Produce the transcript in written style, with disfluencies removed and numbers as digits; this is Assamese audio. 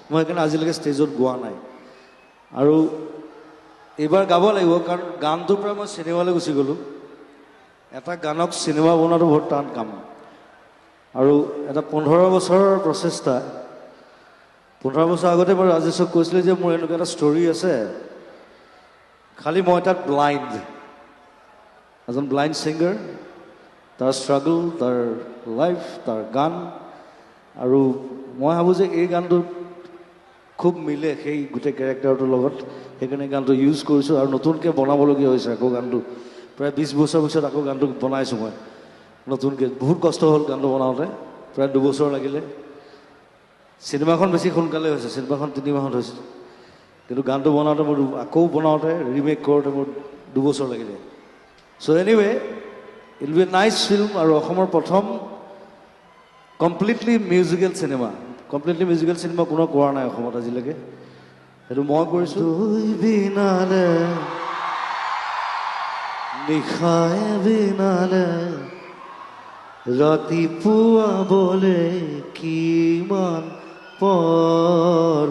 মই সেইকাৰণে আজিলৈকে ষ্টেজত গোৱা নাই আৰু এইবাৰ গাব লাগিব কাৰণ গানটোৰ পৰা মই চিনেমালৈ গুচি গ'লোঁ এটা গানক চিনেমা বনোৱাটো বহুত টান কাম আৰু এটা 15 বছৰৰ প্ৰচেষ্টা 15 বছৰ আগতে মই ৰাজেশক কৈছিলোঁ যে মোৰ এনেকুৱা এটা ষ্টৰী আছে খালি মই তাত ব্লাইণ্ড এজন ব্লাইণ্ড ছিংগাৰ তাৰ ষ্ট্ৰাগল তাৰ লাইফ তাৰ গান আৰু মই ভাবোঁ যে এই গানটোত খুব মিলে সেই গোটেই কেৰেক্টাৰটোৰ লগত সেইকাৰণে গানটো ইউজ কৰিছোঁ আৰু নতুনকৈ বনাবলগীয়া হৈছে আকৌ গানটো প্ৰায় 20 বছৰ পিছত আকৌ গানটো বনাইছোঁ মই নতুনকৈ বহুত কষ্ট হ'ল গানটো বনাওঁতে প্ৰায় 2 বছৰ লাগিলে চিনেমাখন বেছি সোনকালে হৈছে চিনেমাখন 3 মাহত হৈছে কিন্তু গানটো বনাওঁতে মোৰ আকৌ বনাওঁতে ৰিমেক কৰোঁতে মোৰ 2 বছৰ লাগিলে so' anyway it be a nice film আৰু অসমৰ প্ৰথম কমপ্লিটলি মিউজিকেল চিনেমা কোনো কৰা নাই অসমত আজিলৈকে সেইটো মই কৰিছোঁ বিনালে নিশাই বিনালে ৰাতিপুৱা বলে কিমান পৰ